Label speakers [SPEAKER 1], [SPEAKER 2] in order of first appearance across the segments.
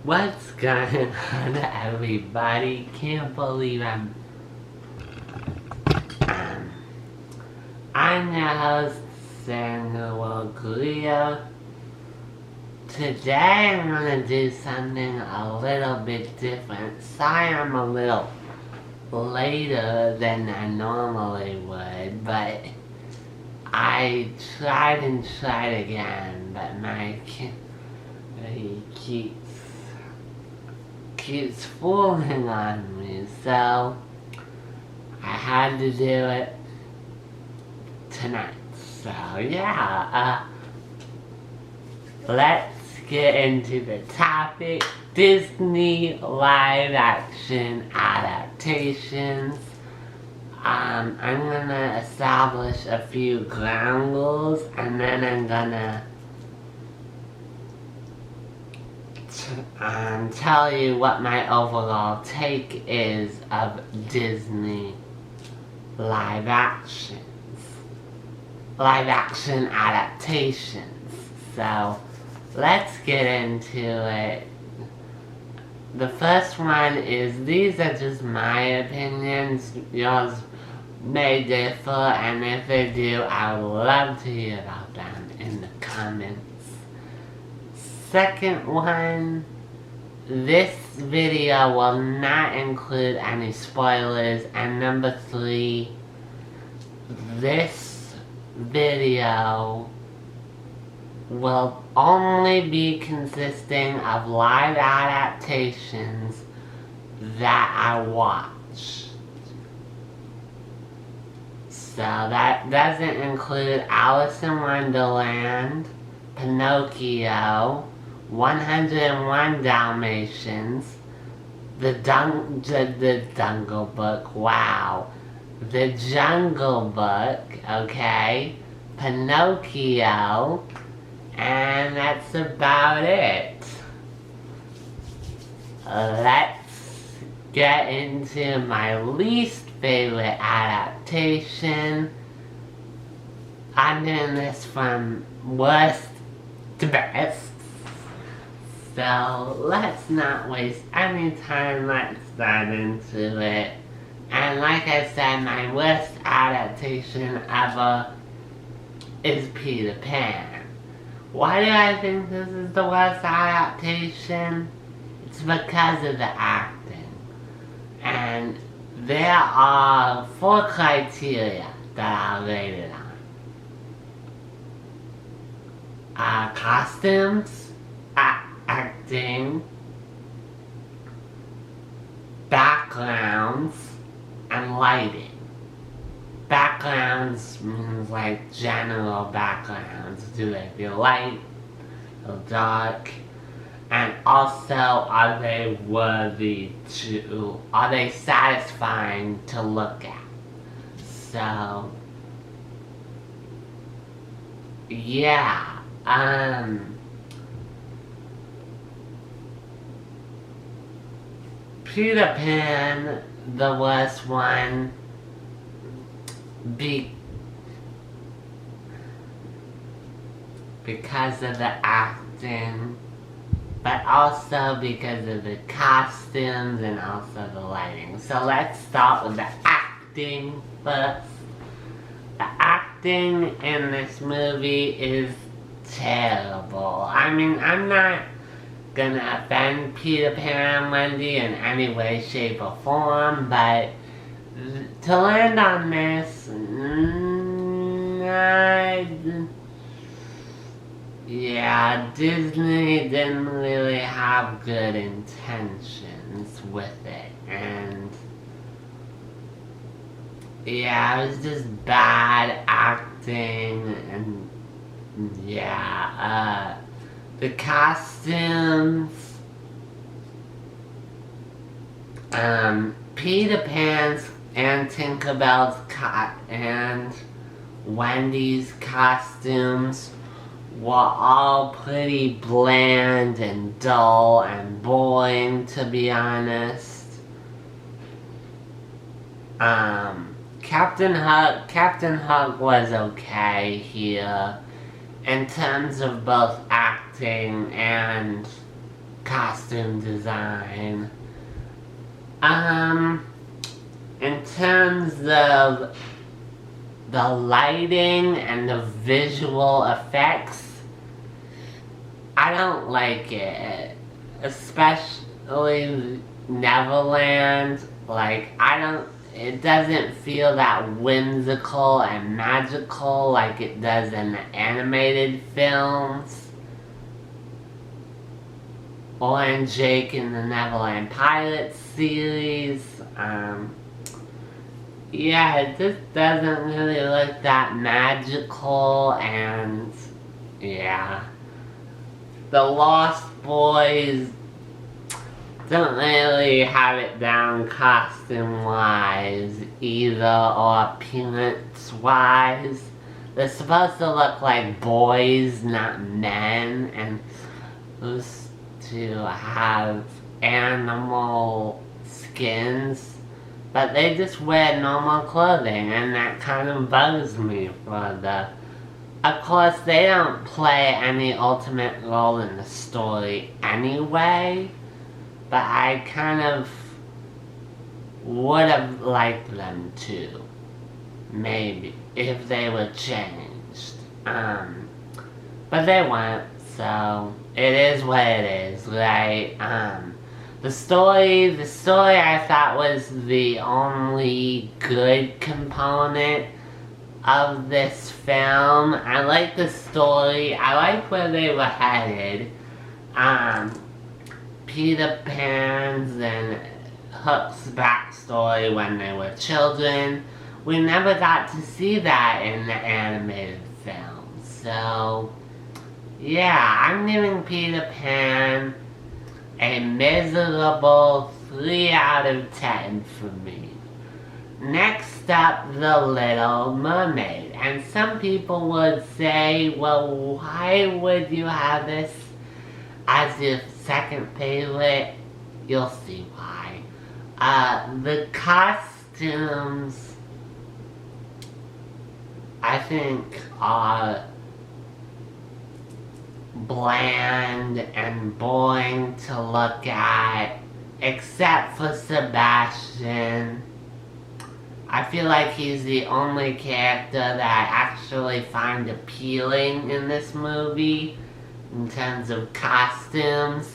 [SPEAKER 1] What's going on, everybody? Can't believe I'm your host, Samuel Gulia. Today I'm gonna do something a little bit different. Sorry I'm a little later than I normally would, but I tried and tried again, but my kid, he keeps fooling on me, so I had to do it tonight. So yeah, let's get into the topic. Disney Live Action Adaptations. I'm gonna establish a few ground rules, and then I'm gonna tell you what my overall take is of Disney live action adaptations. So let's get into it. The first one is, these are just my opinions, yours may differ, and if they do, I would love to hear about them in the comments. Second one, this video will not include any spoilers, and number 3, this video will only be consisting of live adaptations that I watch. So that doesn't include Alice in Wonderland, Pinocchio, 101 Dalmatians, the Jungle Book, wow, the Jungle Book, okay, Pinocchio, and that's about it. Let's get into my least favorite adaptation. I'm doing this from worst to best. So let's not waste any time, let's dive into it. And like I said, my worst adaptation ever is Peter Pan. Why do I think this is the worst adaptation? It's because of the acting. And there are 4 criteria that I'll rate it on. Costumes, acting, backgrounds, and lighting. Backgrounds means like general backgrounds. Do they feel light or dark? And also, are they satisfying to look at? So, yeah, Peter Pan, the worst one, because of the acting, but also because of the costumes and also the lighting. So let's start with the acting first. The acting in this movie is terrible. I mean, I'm not gonna offend Peter Pan and Wendy in any way, shape, or form, but to land on this, yeah, Disney didn't really have good intentions with it, and yeah, it was just bad acting, and yeah, the costumes, Peter Pan's and Tinkerbell's and Wendy's costumes were all pretty bland and dull and boring, to be honest. Captain Hook was okay here in terms of both acting and costume design. In terms of the lighting and the visual effects, I don't like it. Especially Neverland. Like, it doesn't feel that whimsical and magical like it does in the animated films. Or in Jake and the Neverland Pirates series. Yeah, it just doesn't really look that magical, and yeah. The Lost Boys don't really have it down costume-wise either, or appearance-wise. They're supposed to look like boys, not men, and supposed to have animal skins. But they just wear normal clothing, and that kind of bugs me for the... Of course, they don't play any ultimate role in the story anyway, but I kind of would have liked them to. Maybe, if they were changed. But they weren't, so it is what it is, right? The story I thought was the only good component of this film. I like the story. I like where they were headed. Peter Pan's and Hook's backstory when they were children. We never got to see that in the animated film. So, yeah, I'm giving Peter Pan a miserable 3 out of 10 for me. Next up, The Little Mermaid. And some people would say, well, why would you have this as your second favorite? You'll see why. The costumes, I think, are bland and boring to look at, except for Sebastian. I feel like he's the only character that I actually find appealing in this movie in terms of costumes.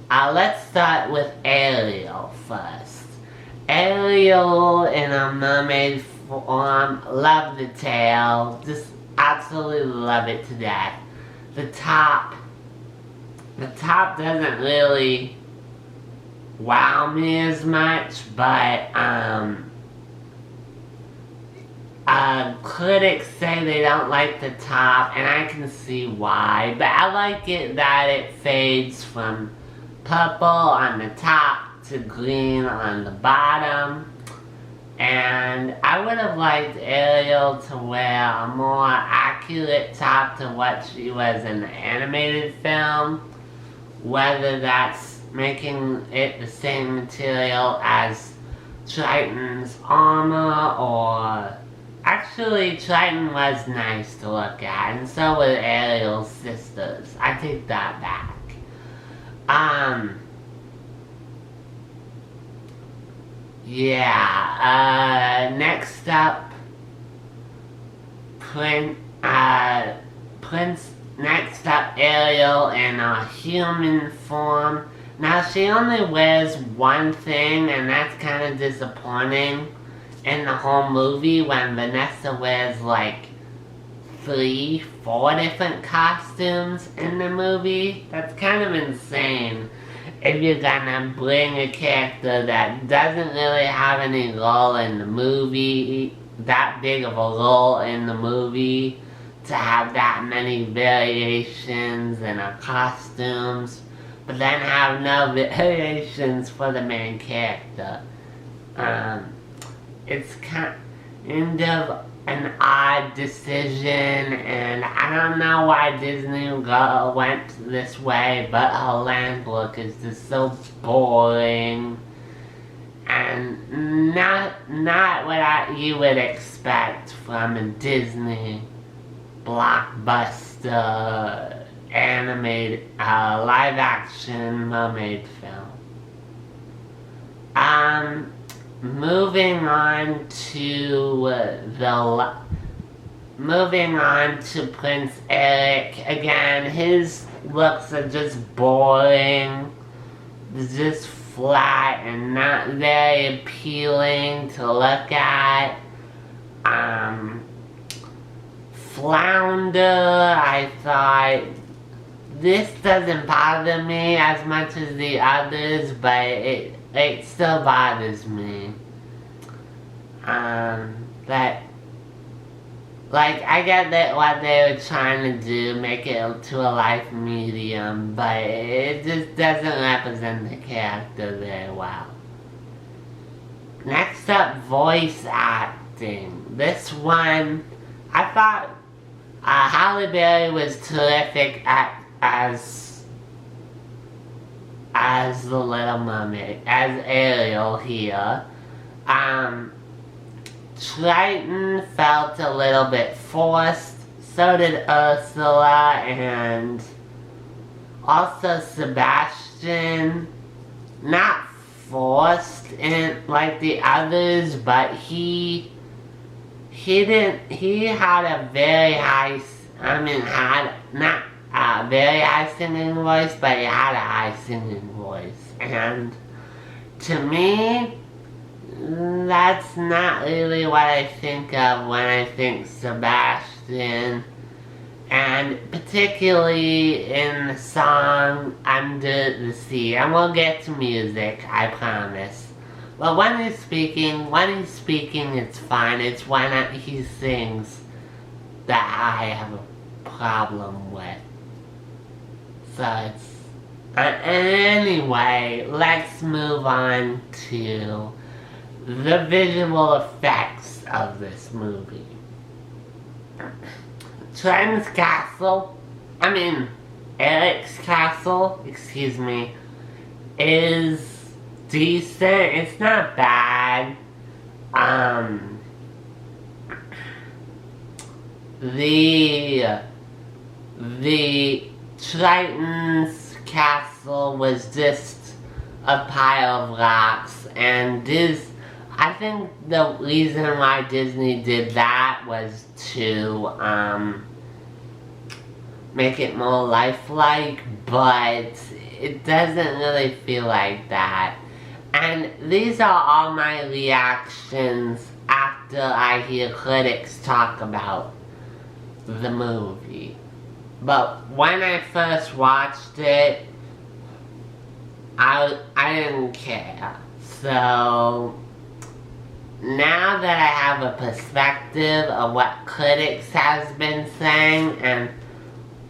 [SPEAKER 1] Let's start with Ariel first. Ariel in a mermaid form, love the tail, just absolutely love it to death. The top doesn't really wow me as much, but critics say they don't like the top, and I can see why, but I like it that it fades from purple on the top to green on the bottom. And I would have liked Ariel to wear a more accurate top to what she was in the animated film. Whether that's making it the same material as Triton's armor, or... Actually, Triton was nice to look at, and so were Ariel's sisters. I take that back. Yeah, next up, next up, Ariel in a human form. Now, she only wears one thing, and that's kind of disappointing in the whole movie when Vanessa wears like 3-4 different costumes in the movie. That's kind of insane if you're gonna bring a character that doesn't really have any role in the movie, that big of a role in the movie, to have that many variations in her costumes, but then have no variations for the main character. It's kind of an odd decision, and I don't know why Disney went this way, but her land look is just so boring and not what you would expect from a Disney blockbuster animated, live action mermaid film. Moving on to Prince Eric. Again, his looks are just boring, just flat and not very appealing to look at. Flounder, I thought, this doesn't bother me as much as the others, but it still bothers me. I get that what they were trying to do, make it to a life medium, but it just doesn't represent the character very well. Next up, voice acting. This one, I thought Halle Berry was terrific as the Little Mermaid, as Ariel here. Triton felt a little bit forced, so did Ursula, and also Sebastian. Not forced in like the others, but he had a very high, not a very high singing voice, but he had a high singing voice. And to me, that's not really what I think of when I think Sebastian. And particularly in the song Under the Sea. And we'll get to music, I promise. But when he's speaking, it's fine. It's when he sings that I have a problem with. So it's... anyway, let's move on to the visual effects of this movie. Eric's castle, is decent. It's not bad. The Triton's castle was just a pile of rocks, and I think the reason why Disney did that was to make it more lifelike, but it doesn't really feel like that. And these are all my reactions after I hear critics talk about the movie. But when I first watched it, I didn't care. So now that I have a perspective of what critics has been saying, and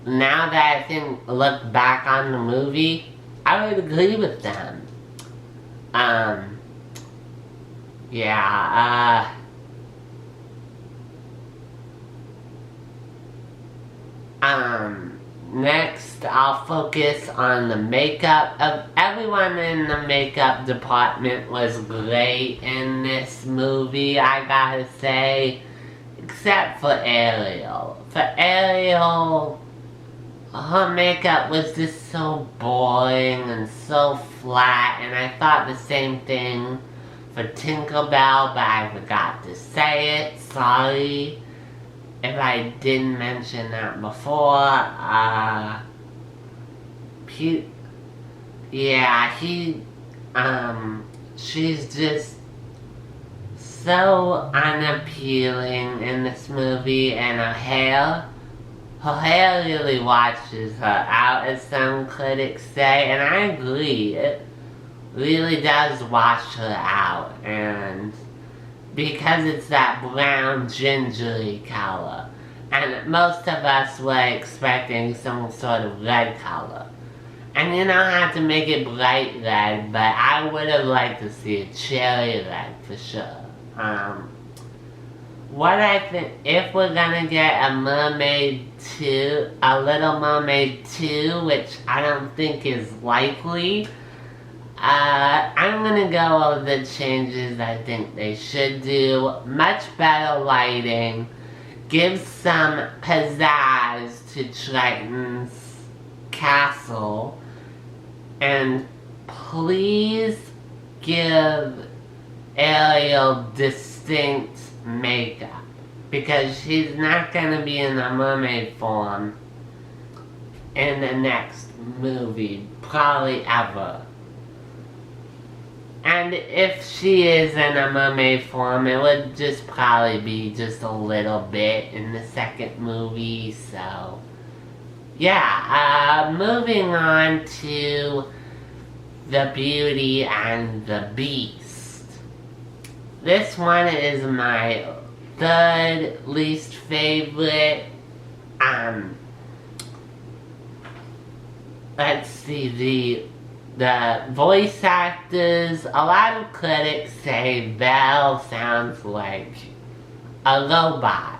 [SPEAKER 1] now that I look back on the movie, I would agree with them. Next, I'll focus on the makeup. Everyone in the makeup department was great in this movie, I gotta say. Except for Ariel. For Ariel, her makeup was just so boring and so flat, and I thought the same thing for Tinkerbell, but I forgot to say it. Sorry if I didn't mention that before. She's just so unappealing in this movie, and her hair really washes her out, as some critics say, and I agree, it really does wash her out, and because it's that brown gingery color, and most of us were expecting some sort of red color. And you don't have to make it bright red, but I would have liked to see a cherry red for sure. What I think, if we're gonna get a Little Mermaid 2, which I don't think is likely, I'm gonna go over the changes I think they should do. Much better lighting, give some pizzazz to Triton's castle, and please give Ariel distinct makeup, because she's not going to be in a mermaid form in the next movie, probably ever. And if she is in a mermaid form, it would just probably be just a little bit in the second movie, so yeah. Moving on to The Beauty and the Beast. This one is my third least favorite. Let's see, the voice actors, a lot of critics say Belle sounds like a robot,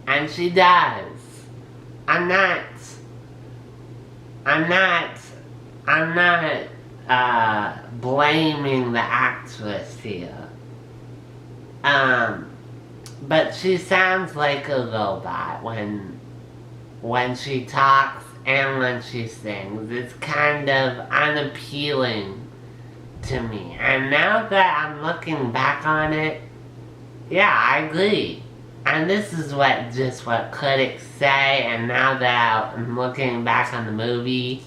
[SPEAKER 1] and she does. I'm not blaming the actress here. But she sounds like a robot when she talks and when she sings. It's kind of unappealing to me. And now that I'm looking back on it, yeah, I agree. And this is what critics say, and now that I'm looking back on the movie,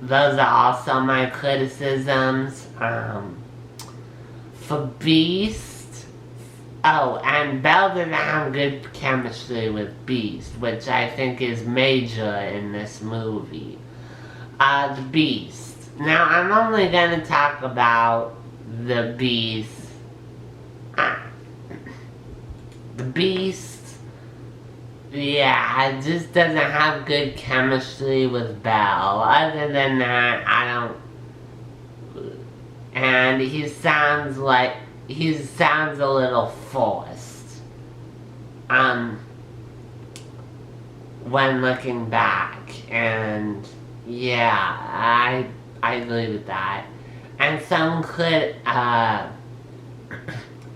[SPEAKER 1] those are also my criticisms. For Beast, and Belle didn't have good chemistry with Beast, which I think is major in this movie. The Beast. Now, I'm only going to talk about the Beast. The Beast, yeah, it just doesn't have good chemistry with Belle. Other than that, and he sounds a little forced. When looking back, and yeah, I agree with that. And some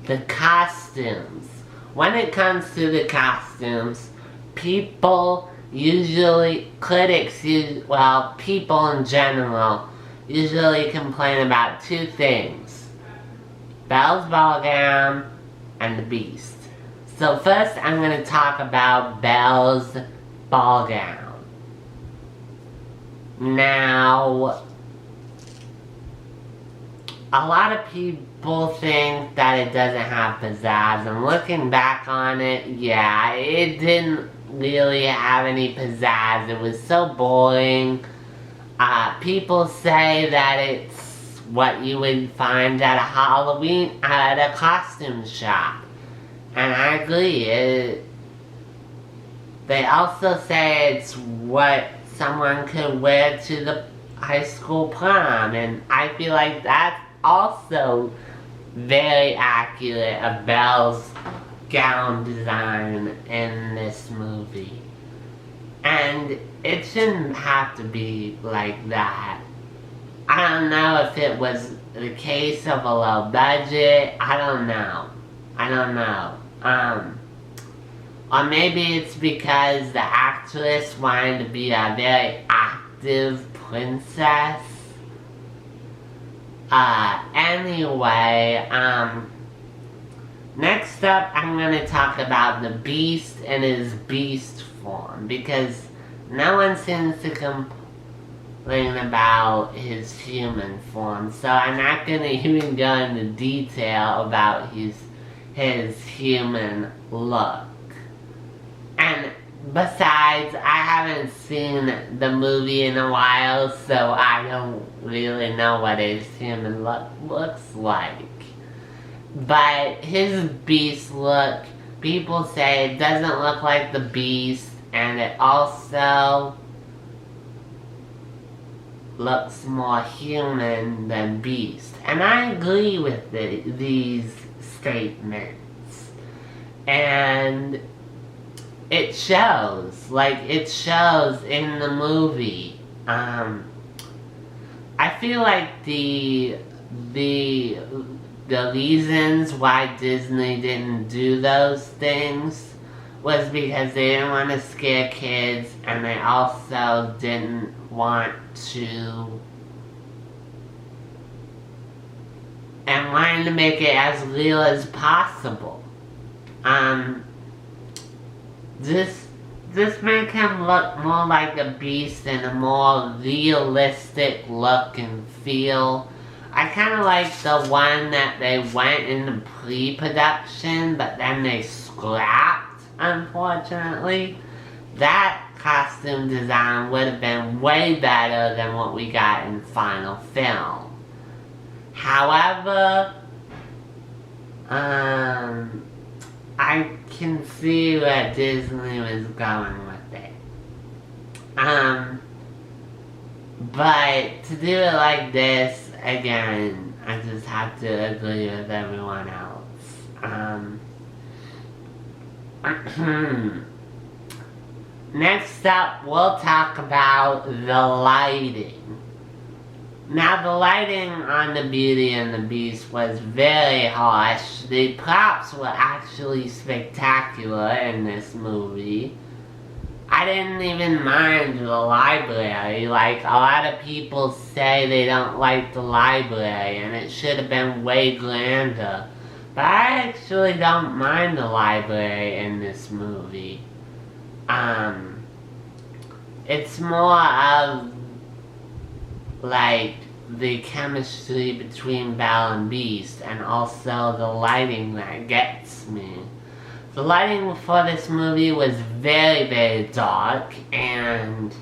[SPEAKER 1] the costumes. When it comes to the costumes, people in general usually complain about two things: Belle's ball gown and the Beast. So first I'm going to talk about Belle's ball gown. Now, a lot of people think that it doesn't have pizzazz, and looking back on it, yeah, it didn't really have any pizzazz. It was so boring. People say that it's what you would find at a costume shop, and I agree. They also say it's what someone could wear to the high school prom, and I feel like that's also very accurate of Belle's gown design in this movie. And it shouldn't have to be like that. I don't know if it was the case of a low budget. I don't know. Or maybe it's because the actress wanted to be a very active princess. Anyway, next up I'm going to talk about the Beast in his beast form, because no one seems to complain about his human form, so I'm not going to even go into detail about his human look. And besides, I haven't seen the movie in a while, so I don't really know what his human look looks like. But his Beast look, people say it doesn't look like the Beast, and it also looks more human than Beast. And I agree with these statements. And it shows in the movie. I feel like the reasons why Disney didn't do those things was because they didn't want to scare kids, and they also didn't want to, and wanted to make it as real as possible. This made him look more like a beast and a more realistic look and feel. I kind of like the one that they went into pre-production, but then they scrapped, unfortunately. That costume design would have been way better than what we got in final film. However, I can see where Disney was going with it. But to do it like this, again, I just have to agree with everyone else. Next up, we'll talk about the lighting. Now, the lighting on the Beauty and the Beast was very harsh. The props were actually spectacular in this movie. I didn't even mind the library. Like, a lot of people say they don't like the library, and it should have been way grander. But I actually don't mind the library in this movie. It's more of, like, the chemistry between Belle and Beast, and also the lighting that gets me. The lighting before this movie was very, very dark, and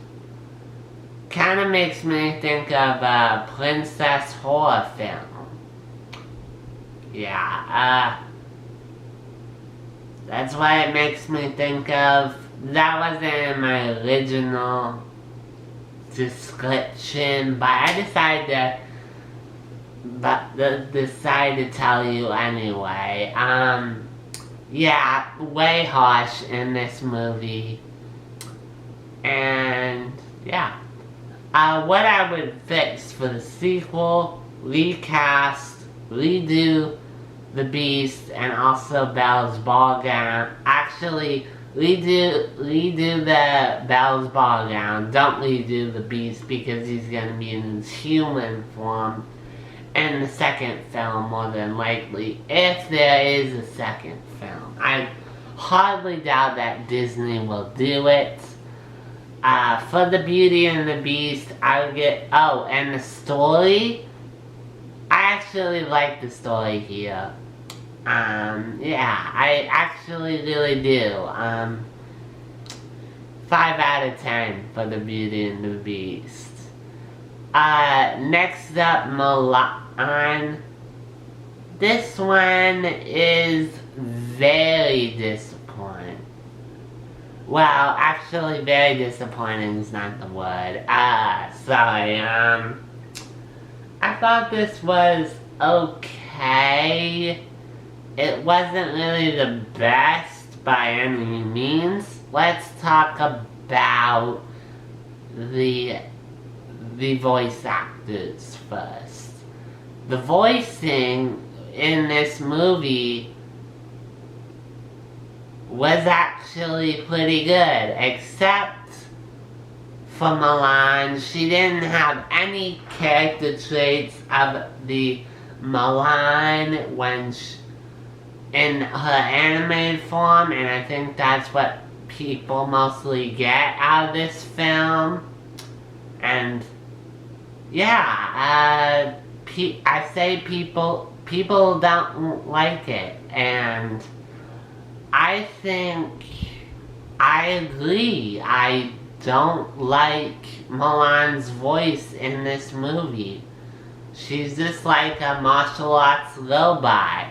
[SPEAKER 1] kind of makes me think of a princess horror film. Yeah, that's what it makes me think of. That wasn't in my original description, but I decided to tell you anyway. Yeah, way harsh in this movie. And yeah. What I would fix for the sequel, recast, redo the Beast, and also Belle's ball gown. Actually, redo the Belle's ball gown. Don't redo the Beast, because he's gonna be in his human form in the second film, more than likely, if there is a second film. I hardly doubt that Disney will do it. For the Beauty and the Beast, I would get... Oh, and the story? I actually like the story here. Yeah, I actually really do. 5 out of 10 for the Beauty and the Beast. Next up, Mulan. This one is very disappointing. Well, actually, very disappointing is not the word. Sorry, I thought this was okay. It wasn't really the best by any means. Let's talk about the voice actors first. The voicing in this movie was actually pretty good, except for Mulan. She didn't have any character traits of the Mulan when in her animated form, and I think that's what people mostly get out of this film. And yeah, I say people don't like it, and I think I agree. I don't like Mulan's voice in this movie. She's just like a martial arts robot,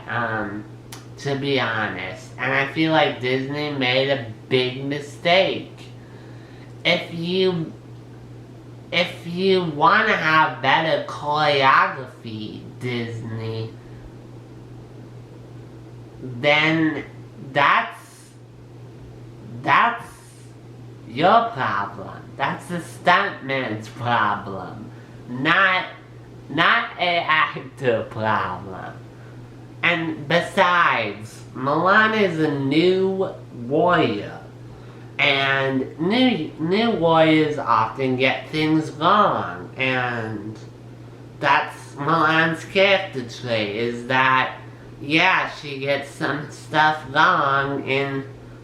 [SPEAKER 1] to be honest. And I feel like Disney made a big mistake. If you want to have better choreography, Disney, then that's your problem. That's the stuntman's problem, not an actor problem. And besides, Mulan is a new warrior. And new warriors often get things wrong, and that's Mulan's character trait, is that, yeah, she gets some stuff wrong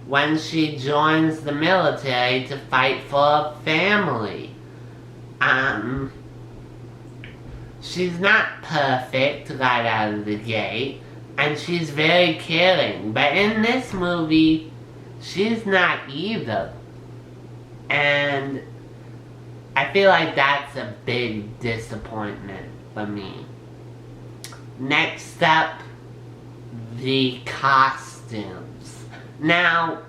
[SPEAKER 1] when she joins the military to fight for a family. She's not perfect right out of the gate, and she's very caring, but in this movie, she's not either. And I feel like that's a big disappointment for me. Next up, the costumes. Now,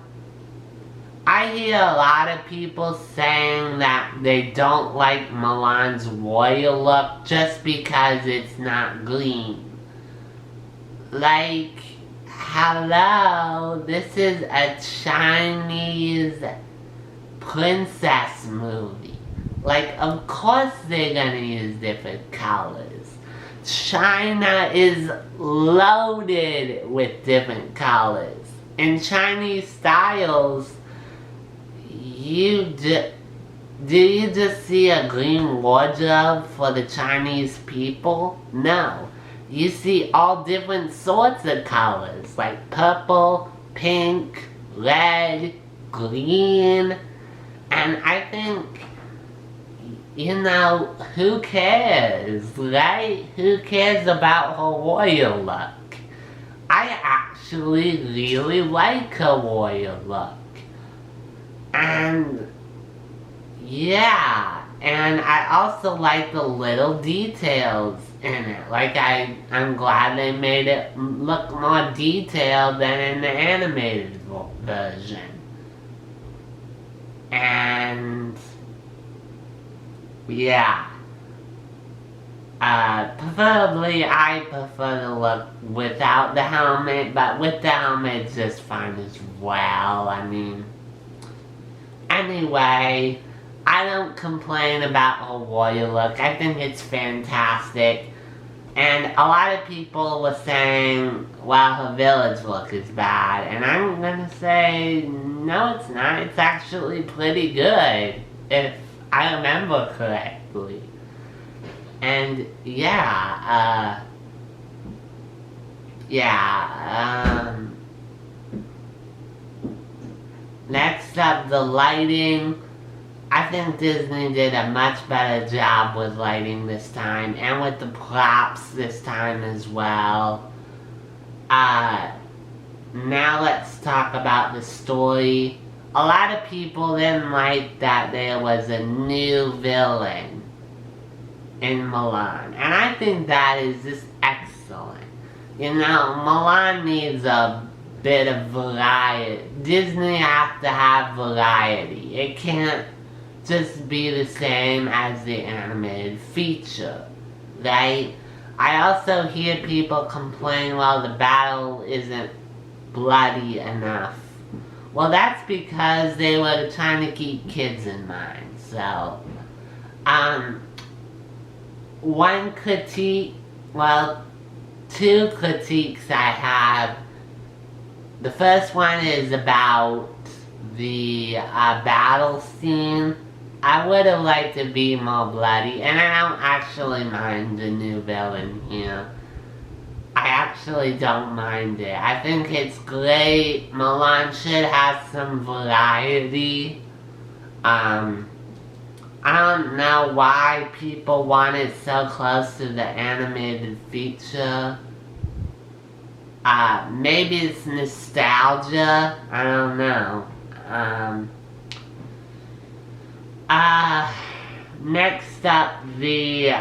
[SPEAKER 1] I hear a lot of people saying that they don't like Mulan's warrior look just because it's not green. Like, hello, this is a Chinese princess movie. Like, of course they're gonna use different colors. China is loaded with different colors. In Chinese styles, do you just see a green wardrobe for the Chinese people? No. You see all different sorts of colors, like purple, pink, red, green, and I think, who cares, right? Who cares about her warrior look? I actually really like her warrior look. And yeah, and I also like the little details in it. Like, I'm glad they made it look more detailed than in the animated version. And yeah, preferably I prefer the look without the helmet, but with the helmet it's just fine as well. I mean, anyway, I don't complain about her warrior look. I think it's fantastic. And a lot of people were saying, well, her village look is bad. And I'm gonna say, no, it's not. It's actually pretty good, if I remember correctly. And yeah, next up, the lighting. I think Disney did a much better job with lighting this time, and with the props this time as well. Now let's talk about the story. A lot of people didn't like that there was a new villain in Mulan, and I think that is just excellent. Mulan needs a bit of variety. Disney has to have variety. It can't just be the same as the animated feature, right? I also hear people complain, well, the battle isn't bloody enough. Well, that's because they were trying to keep kids in mind. So, one critique, well, two critiques I have. The first one is about the battle scene. I would have liked to be more bloody, and I don't actually mind the new villain here. I actually don't mind it. I think it's great. Mulan should have some variety. I don't know why people want it so close to the animated feature. Maybe it's nostalgia. I don't know. Next up, the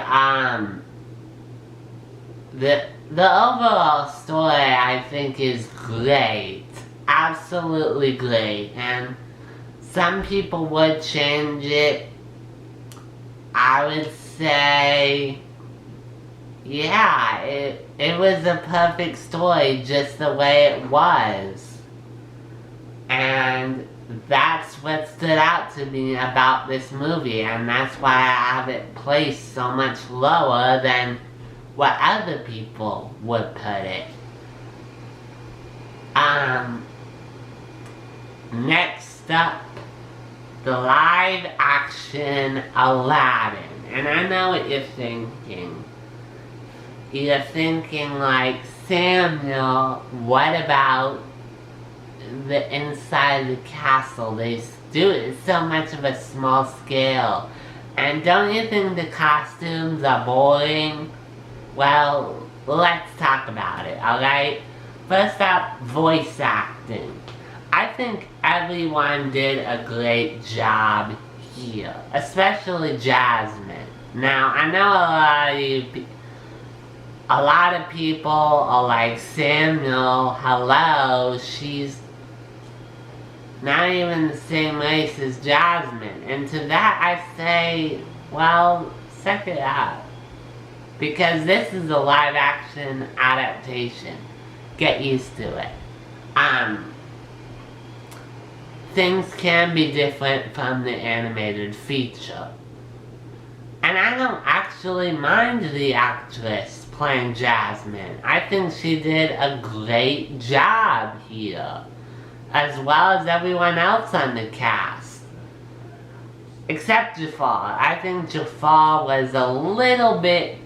[SPEAKER 1] overall story I think is great. Absolutely great. And some people would change it. I would say, yeah, it was a perfect story just the way it was. And that's what stood out to me about this movie, and that's why I have it placed so much lower than what other people would put it. Next up, the live action Aladdin. And I know what you're thinking. You're thinking like, Samuel, what about the inside of the castle? They do it so much of a small scale. And don't you think the costumes are boring? Well, let's talk about it, alright? First up, voice acting. I think everyone did a great job here, especially Jasmine. Now, I know a lot of people are like, Samuel, hello, she's not even the same race as Jasmine. And to that I say, well, suck it up. Because this is a live action adaptation. Get used to it. Things can be different from the animated feature. And I don't actually mind the actress playing Jasmine. I think she did a great job here, as well as everyone else on the cast. Except Jafar. I think Jafar was a little bit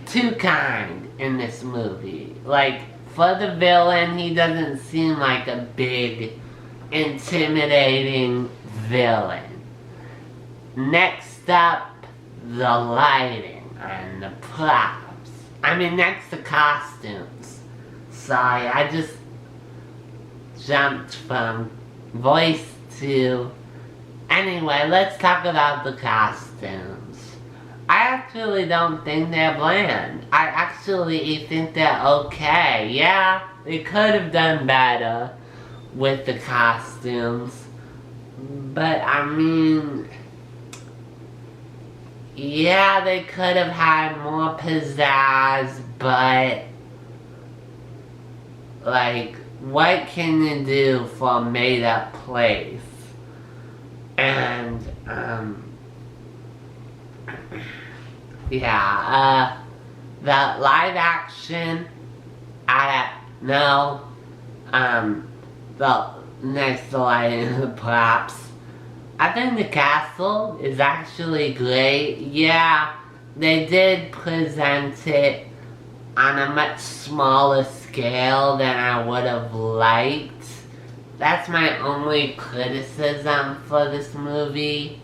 [SPEAKER 1] too kind in this movie. Like, for the villain, he doesn't seem like a big, intimidating villain. Next up, the lighting and the props. I mean, next to costumes. Sorry, I just jumped from voice to... Anyway, let's talk about the costumes. I actually don't think they're bland. I actually think they're okay. Yeah, they could have done better with the costumes. But, I mean... yeah, they could have had more pizzazz, but... like, what can you do for a made-up place? And, yeah, the live action, the next to lighting the props. I think the castle is actually great. Yeah, they did present it on a much smaller scale than I would have liked. That's my only criticism for this movie.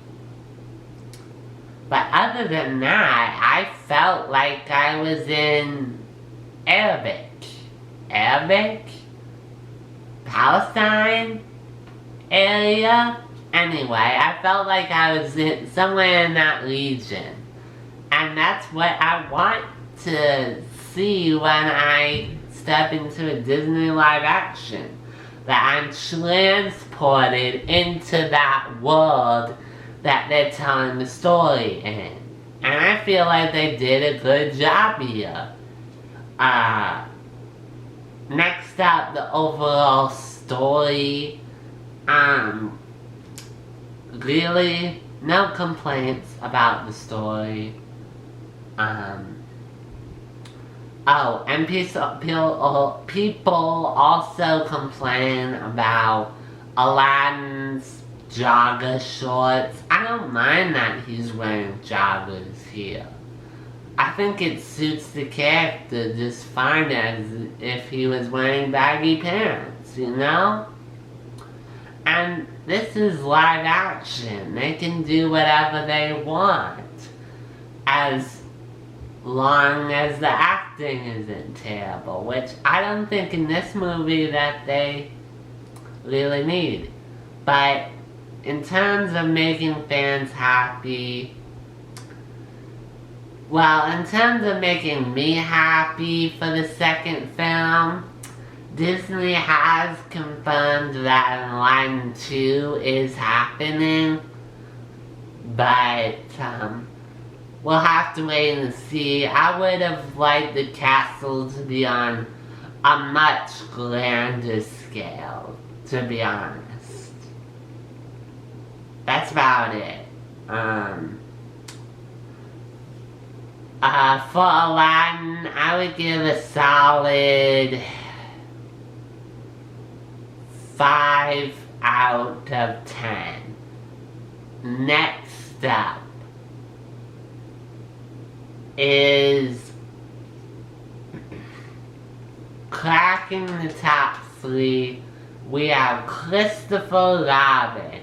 [SPEAKER 1] But other than that, I felt like I was in Arabic, Palestine area. Anyway, I felt like I was somewhere in that region. And that's what I want to see when I step into a Disney live action. That I'm transported into that world that they're telling the story in. And I feel like they did a good job here. Next up, the overall story. Really, no complaints about the story. Oh, and people also complain about Aladdin's jogger shorts. I don't mind that he's wearing joggers here. I think it suits the character just fine as if he was wearing baggy pants, you know? And this is live action. They can do whatever they want. As long as the acting isn't terrible. Which I don't think in this movie that they really need. But in terms of making fans happy... well, in terms of making me happy for the second film... Disney has confirmed that Aladdin 2 is happening, but we'll have to wait and see. I would have liked the castle to be on a much grander scale, to be honest. That's about it. For Aladdin, I would give a solid 5 out of 10. Next up is cracking the top 3. We have Christopher Robin.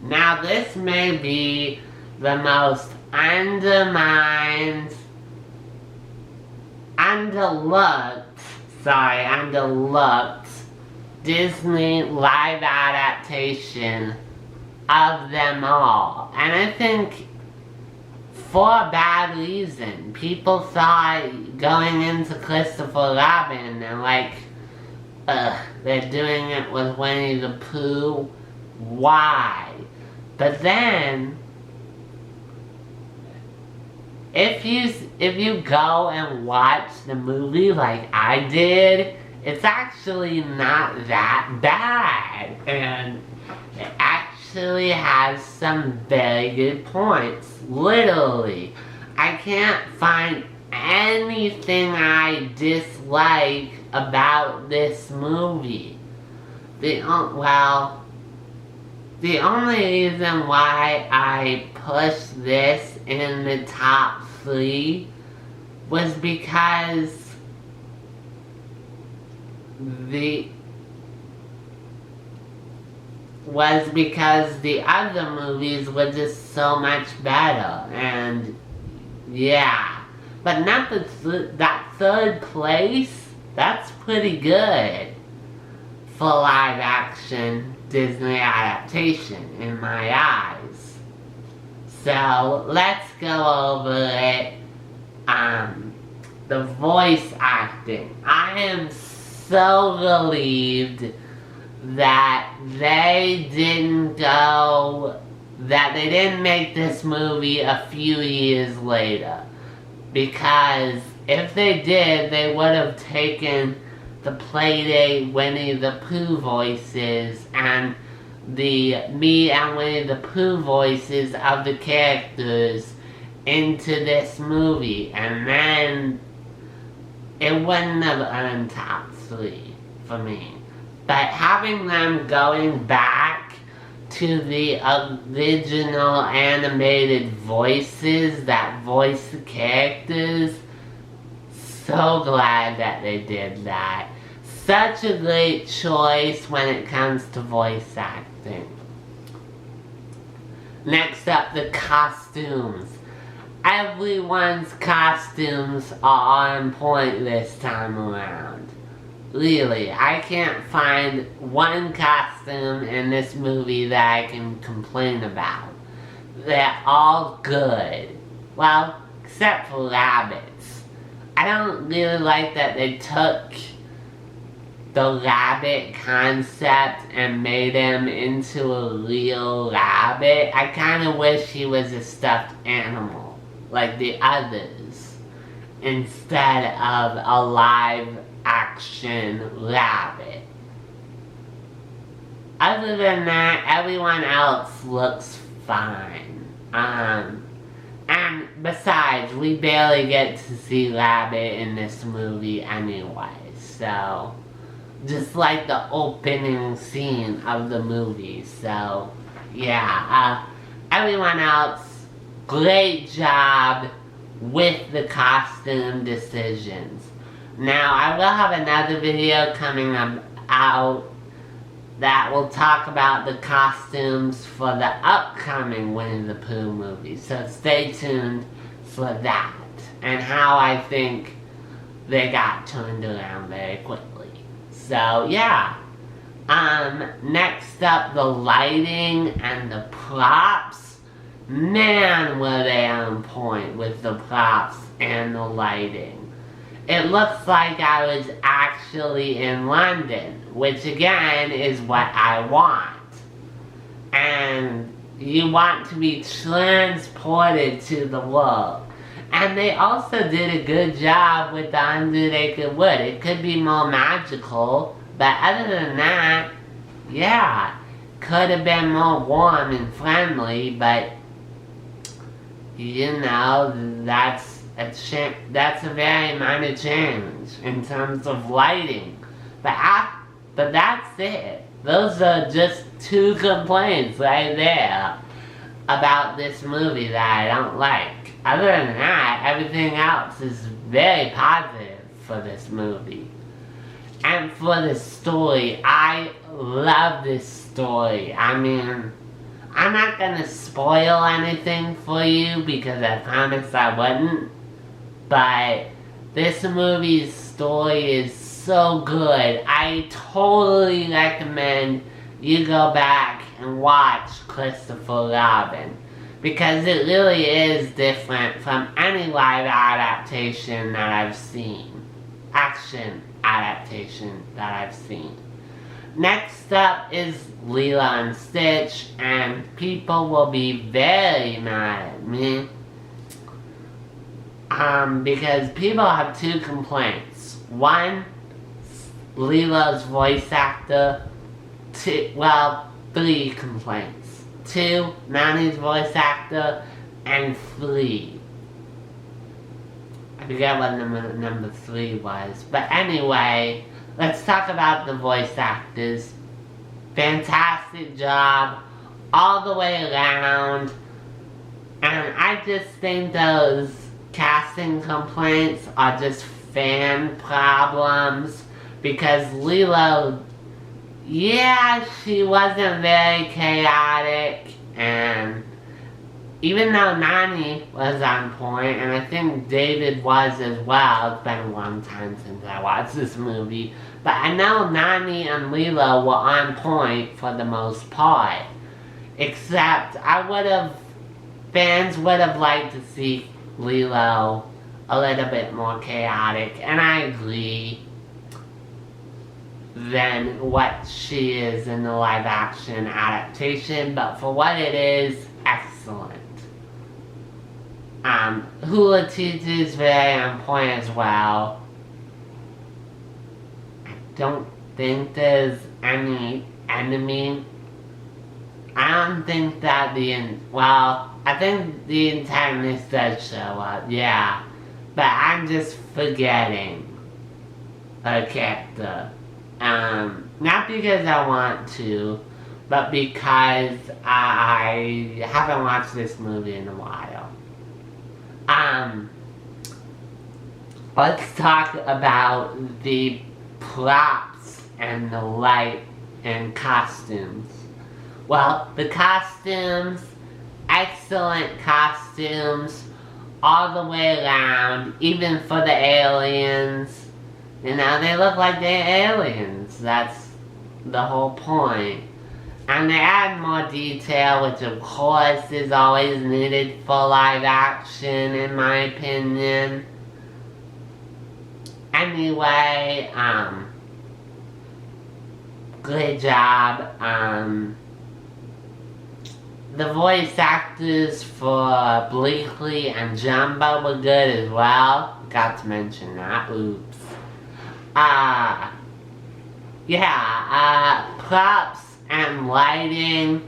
[SPEAKER 1] Now this may be the most underlooked Disney live adaptation of them all. And I think for a bad reason. People thought going into Christopher Robin and like, they're doing it with Winnie the Pooh. Why? But then, if you go and watch the movie like I did, it's actually not that bad, and it actually has some very good points. Literally, I can't find anything I dislike about this movie. The only reason why I pushed this in the top 3 was because the other movies were just so much better, and yeah. But that 3rd place, that's pretty good for live action Disney adaptation in my eyes. So let's go over it. The voice acting. I am so relieved that they didn't make this movie a few years later. Because if they did, they would have taken the Playdate Winnie the Pooh voices and the Me and Winnie the Pooh voices of the characters into this movie, and then it wouldn't have earned top 3 for me. But having them going back to the original animated voices that voice the characters, so glad that they did that. Such a great choice when it comes to voice acting. Next up, the costumes. Everyone's costumes are on point this time around. Really, I can't find one costume in this movie that I can complain about. They're all good. Well, except for rabbits. I don't really like that they took the rabbit concept and made him into a real rabbit. I kind of wish he was a stuffed animal, like the others, instead of a live action rabbit. Other than that, everyone else looks fine. And besides, we barely get to see Rabbit in this movie anyway, so just like the opening scene of the movie. So yeah, everyone else, great job with the costume decisions. Now, I will have another video coming out that will talk about the costumes for the upcoming Winnie the Pooh movie. So stay tuned for that, and how I think they got turned around very quickly. So yeah. Next up, the lighting and the props. Man, were they on point with the props and the lighting. It looks like I was actually in London, which again is what I want. And you want to be transported to the world. And they also did a good job with the 100-acre wood. It could be more magical, but other than that, yeah, could have been more warm and friendly, but you know, that's a very minor change in terms of lighting. But that's it. Those are just 2 complaints right there about this movie that I don't like. Other than that, everything else is very positive for this movie. And for the story, I love this story. I mean, I'm not gonna spoil anything for you because I promised I wouldn't. But this movie's story is so good. I totally recommend you go back and watch Christopher Robin. Because it really is different from any live adaptation that I've seen. Action adaptation that I've seen. Next up is Lilo and Stitch, and people will be very mad at me. Because people have 2 complaints. 1, Lilo's voice actor. 3 complaints. 2, Nani's voice actor. And 3. I forget what number 3 was. But anyway, let's talk about the voice actors. Fantastic job all the way around. And I just think those casting complaints are just fan problems. Because Lilo, yeah, she wasn't very chaotic. And even though Nani was on point, and I think David was as well, it's been a long time since I watched this movie, but I know Nani and Lilo were on point for the most part. Except, fans would have liked to see Lilo a little bit more chaotic, and I agree, than what she is in the live action adaptation, but for what it is, excellent. Hula Titi is very on point as well. I don't think there's any enemy. I don't think that I think the antagonist does show up, yeah. But I'm just forgetting her character. Not because I want to, but because I haven't watched this movie in a while. Let's talk about the props and the light and costumes. Well, the costumes, excellent costumes all the way around, even for the aliens. You know, they look like they're aliens. That's the whole point. And they add more detail, which of course is always needed for live action, in my opinion. Anyway, good job. The voice actors for Bleakley and Jumbo were good as well. Got to mention that. Oops. Props and lighting,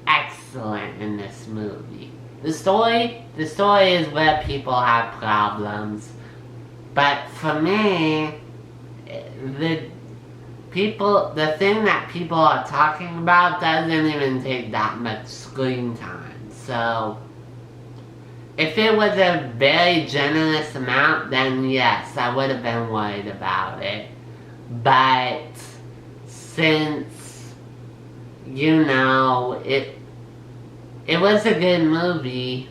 [SPEAKER 1] excellent in this movie. The story is where people have problems. But for me, the thing that people are talking about doesn't even take that much screen time. So, if it was a very generous amount, then yes, I would have been worried about it. But since, you know, it was a good movie,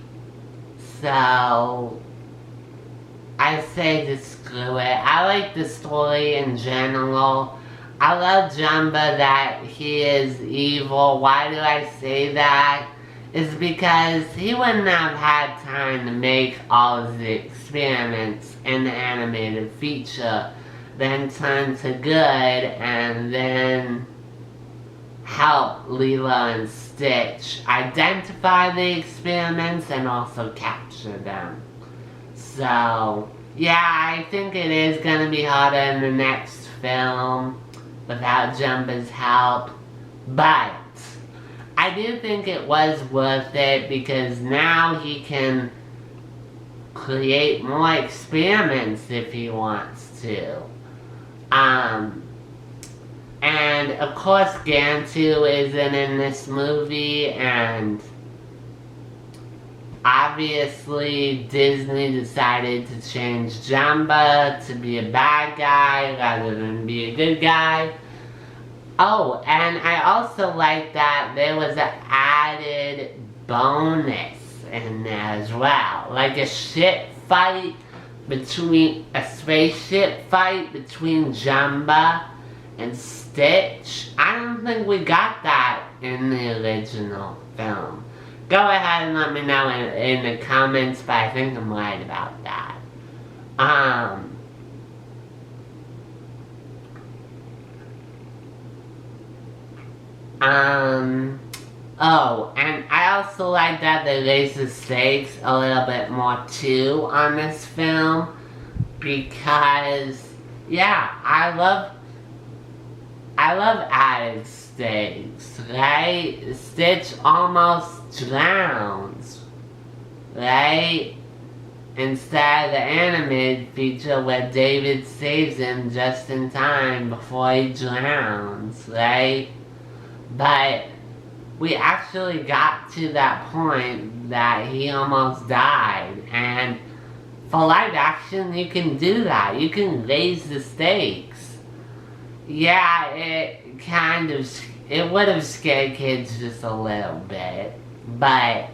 [SPEAKER 1] so I say just screw it. I like the story in general. I love Jumbo that he is evil. Why do I say that? It's because he wouldn't have had time to make all of the experiments in the animated feature, then turn to good, and then help Lilo and Stitch identify the experiments and also capture them. So, yeah, I think it is going to be harder in the next film without Jumbo's help, but I do think it was worth it because now he can create more experiments if he wants to. And of course Gantu isn't in this movie, and obviously Disney decided to change Jumba to be a bad guy rather than be a good guy. Oh, and I also like that there was an added bonus in there as well. Like a spaceship fight between Jumba and Stitch. I don't think we got that in the original film. Go ahead and let me know in the comments, but I think I'm right about that. Oh, and I also like that they raised the stakes a little bit more too on this film, because, yeah, I love added stakes, right? Stitch almost drowns, right? Instead of the animated feature where David saves him just in time before he drowns, right? But we actually got to that point that he almost died, and for live action you can do that. You can raise the stakes. Yeah, it would have scared kids just a little bit, but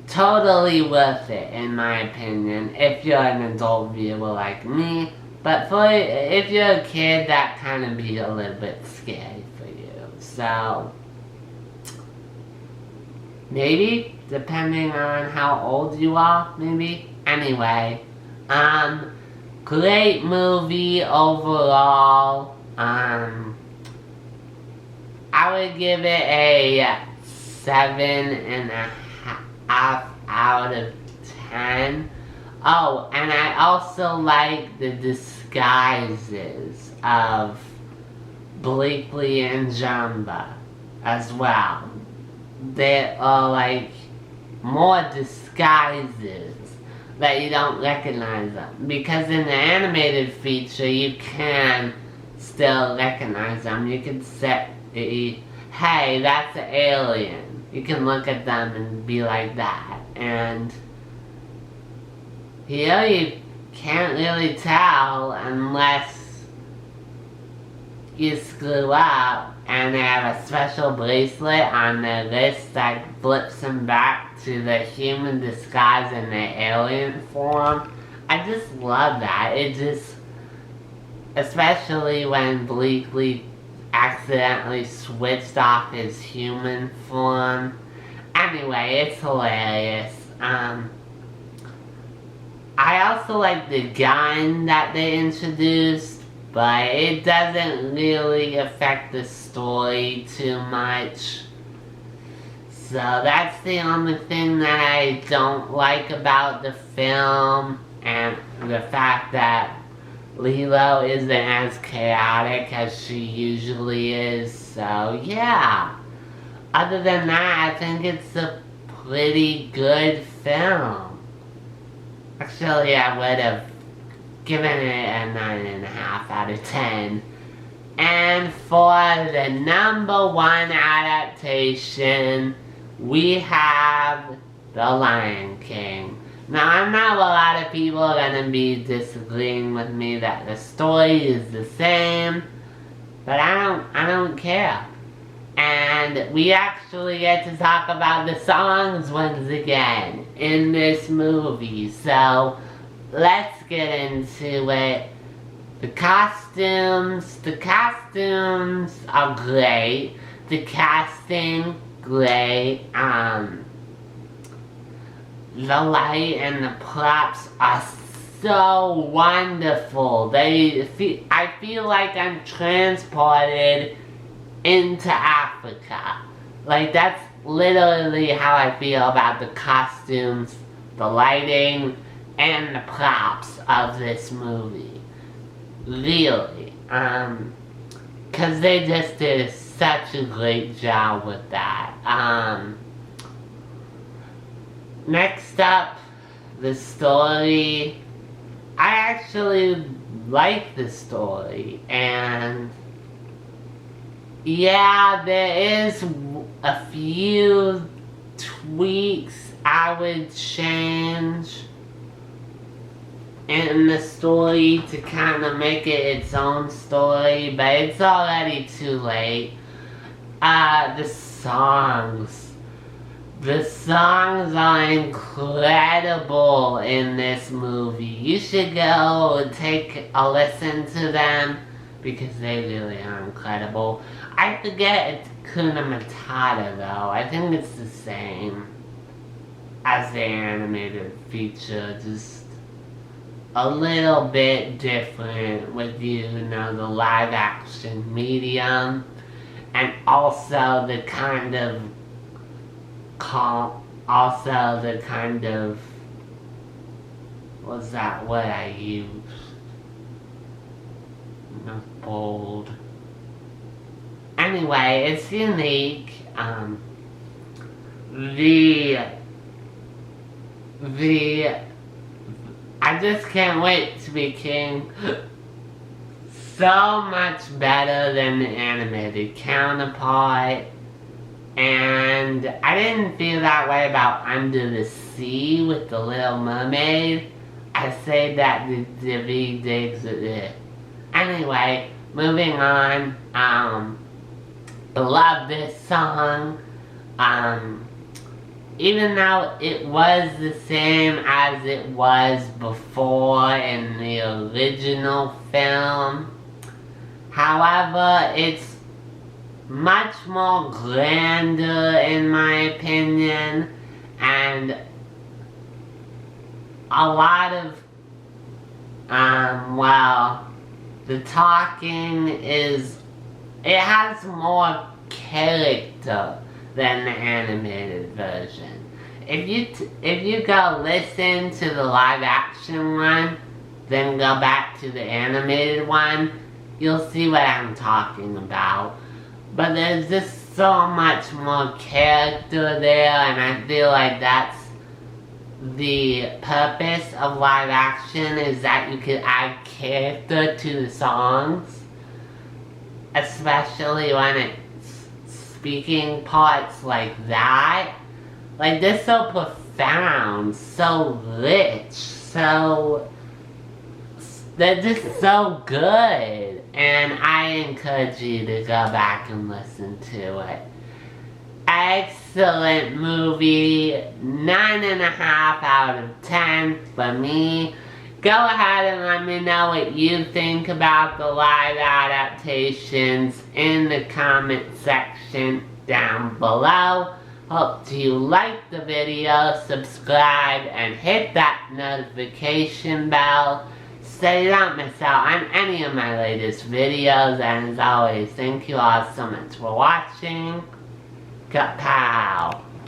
[SPEAKER 1] totally worth it in my opinion if you're an adult viewer like me. But if you're a kid, that kind of be a little bit scary for you. So maybe, depending on how old you are, maybe. Anyway, great movie overall. I would give it a 7.5 out of 10. Oh, and I also like the disguises of Bleakley and Jumba as well. There are like more disguises that you don't recognize them. Because in the animated feature you can still recognize them. You can say, hey, that's an alien. You can look at them and be like that. And here you can't really tell unless you screw up and they have a special bracelet on their wrist that flips them back to the human disguise in their alien form. I just love that. It just, especially when Bleakley accidentally switched off his human form. Anyway, it's hilarious. I also like the gun that they introduced, but it doesn't really affect the story too much. So that's the only thing that I don't like about the film, and the fact that Lilo isn't as chaotic as she usually is. So yeah, other than that, I think it's a pretty good film. Actually, I would have given it a 9.5 out of 10. And for the number one adaptation, we have The Lion King. Now, I know a lot of people are going to be disagreeing with me that the story is the same, but I don't care. And we actually get to talk about the songs once again in this movie. So let's get into it. The costumes are great. The casting, great. The light and the props are so wonderful. I feel like I'm transported into Africa. Like, that's literally how I feel about the costumes, the lighting, and the props of this movie. Really. Because they just did such a great job with that. Next up, the story. I actually like the story, and yeah, there is a few tweaks I would change in the story to kind of make it its own story, but it's already too late. The songs are incredible in this movie. You should go take a listen to them because they really are incredible. I forget it's Kuna Matata though. I think it's the same as the animated feature, just a little bit different with the live action medium, and also the kind of what's that word I used? Not bold. Anyway, it's unique. I just can't wait to be king. So much better than the animated counterpart. And I didn't feel that way about Under the Sea with the Little Mermaid. I say that the DVDs are there. Anyway, moving on. I love this song. Even though it was the same as it was before in the original film. However, it's much more grander in my opinion, and a lot of, the talking it has more character than the animated version. If you go listen to the live action one, then go back to the animated one, you'll see what I'm talking about. But there's just so much more character there, and I feel like that's the purpose of live action, is that you can add character to the songs, especially when it's speaking parts like that. Like, they're so profound, so rich, they're just so good, and I encourage you to go back and listen to it. Excellent movie, 9.5 out of 10 for me. Go ahead and let me know what you think about the live adaptations in the comment section down below. Hope you like the video, subscribe, and hit that notification bell so you don't miss out on any of my latest videos. And as always, thank you all so much for watching. Kapow!